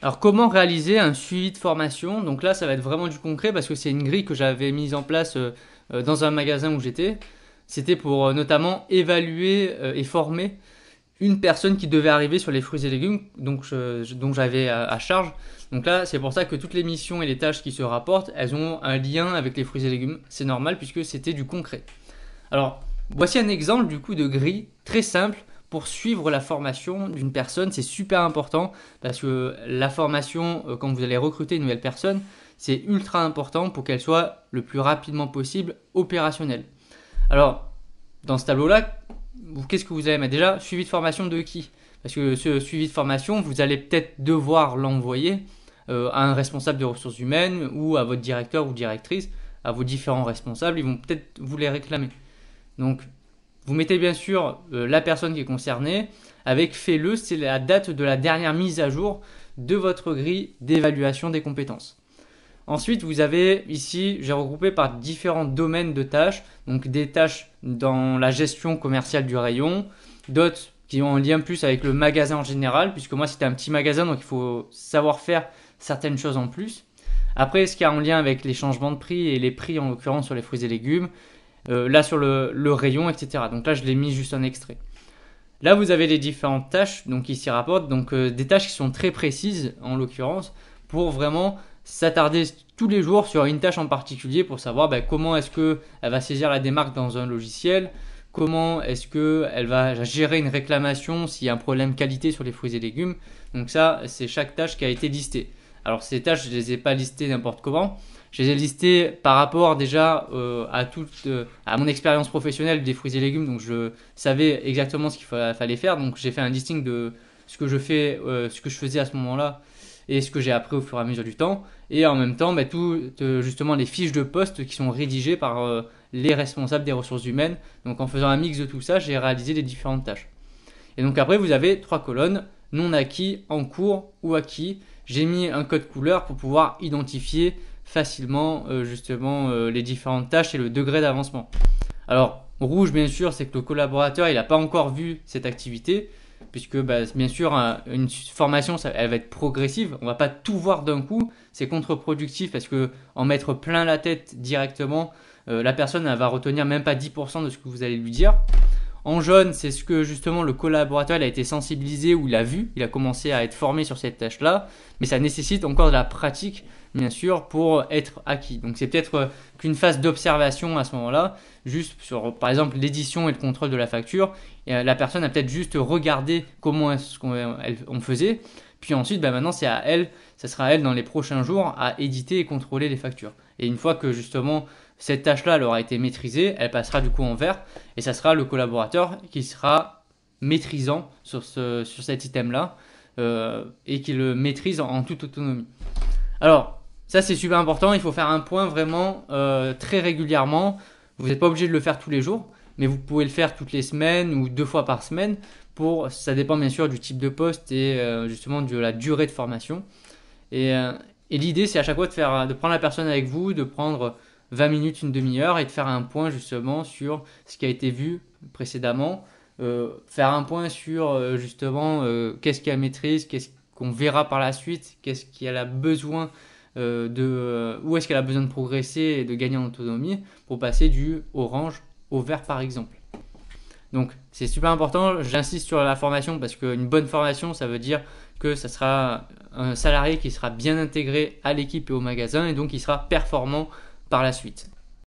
Alors comment réaliser un suivi de formation? Donc là, ça va être vraiment du concret parce que c'est une grille que j'avais mise en place dans un magasin où j'étais. C'était pour notamment évaluer et former une personne qui devait arriver sur les fruits et légumes, donc j'avais à charge. Donc là, c'est pour ça que toutes les missions et les tâches qui se rapportent, elles ont un lien avec les fruits et légumes. C'est normal puisque c'était du concret. Alors, voici un exemple du coup de grille très simple pour suivre la formation d'une personne. C'est super important parce que la formation, quand vous allez recruter une nouvelle personne, c'est ultra important pour qu'elle soit le plus rapidement possible opérationnelle. Alors, dans ce tableau-là, qu'est-ce que vous allez mettre? Déjà, suivi de formation de qui? Parce que ce suivi de formation, vous allez peut-être devoir l'envoyer à un responsable de ressources humaines ou à votre directeur ou directrice, à vos différents responsables. Ils vont peut-être vous les réclamer. Donc, vous mettez bien sûr la personne qui est concernée avec fais-le, c'est la date de la dernière mise à jour de votre grille d'évaluation des compétences. Ensuite, vous avez ici, j'ai regroupé par différents domaines de tâches, donc des tâches dans la gestion commerciale du rayon, d'autres qui ont un lien plus avec le magasin en général, puisque moi c'était un petit magasin, donc il faut savoir faire certaines choses en plus. Après, ce qui a en lien avec les changements de prix et les prix en l'occurrence sur les fruits et légumes, là sur le rayon, etc. Donc là, je l'ai mis juste en extrait. Là, vous avez les différentes tâches donc, qui s'y rapportent, donc des tâches qui sont très précises en l'occurrence, pour vraiment s'attarder tous les jours sur une tâche en particulier pour savoir comment est-ce qu'elle va saisir la démarque dans un logiciel, comment est-ce qu'elle va gérer une réclamation s'il y a un problème qualité sur les fruits et légumes. Donc ça, c'est chaque tâche qui a été listée. Alors ces tâches, je ne les ai pas listées n'importe comment. Je les ai listées par rapport déjà à mon expérience professionnelle des fruits et légumes, donc je savais exactement ce qu'il fallait faire. Donc j'ai fait un listing de ce que je fais, ce que je faisais à ce moment-là et ce que j'ai appris au fur et à mesure du temps. Et en même temps, justement les fiches de poste qui sont rédigées par les responsables des ressources humaines. Donc en faisant un mix de tout ça, j'ai réalisé les différentes tâches. Et donc après, vous avez trois colonnes, non acquis, en cours ou acquis. J'ai mis un code couleur pour pouvoir identifier facilement les différentes tâches et le degré d'avancement. Alors, rouge, bien sûr, c'est que le collaborateur, il n'a pas encore vu cette activité, puisque bien sûr, une formation, elle va être progressive. On ne va pas tout voir d'un coup. C'est contre-productif parce que en mettre plein la tête directement, la personne, elle va retenir même pas 10% de ce que vous allez lui dire. En jaune, c'est ce que justement le collaborateur a été sensibilisé ou il a vu, il a commencé à être formé sur cette tâche-là, mais ça nécessite encore de la pratique, bien sûr, pour être acquis. Donc c'est peut-être qu'une phase d'observation à ce moment-là, juste sur par exemple l'édition et le contrôle de la facture, et la personne a peut-être juste regardé comment est-ce qu'on faisait, puis ensuite maintenant c'est à elle, ça sera à elle dans les prochains jours à éditer et contrôler les factures. Et une fois que justement cette tâche-là elle aura été maîtrisée, elle passera du coup en vert et ça sera le collaborateur qui sera maîtrisant sur cet item-là et qui le maîtrise en toute autonomie. Alors, ça c'est super important, il faut faire un point vraiment très régulièrement. Vous n'êtes pas obligé de le faire tous les jours, mais vous pouvez le faire toutes les semaines ou 2 fois par semaine. Ça dépend bien sûr du type de poste et justement de la durée de formation. Et, euh, et l'idée, c'est à chaque fois de prendre la personne avec vous, de prendre 20 minutes, une demi-heure et de faire un point justement sur ce qui a été vu précédemment. Faire un point sur justement qu'est-ce qu'elle maîtrise, qu'est-ce qu'on verra par la suite, qu'est-ce qu'elle a besoin où est-ce qu'elle a besoin de progresser et de gagner en autonomie pour passer du orange au vert par exemple. Donc c'est super important, j'insiste sur la formation parce qu'une bonne formation ça veut dire que ça sera un salarié qui sera bien intégré à l'équipe et au magasin et donc il sera performant par la suite.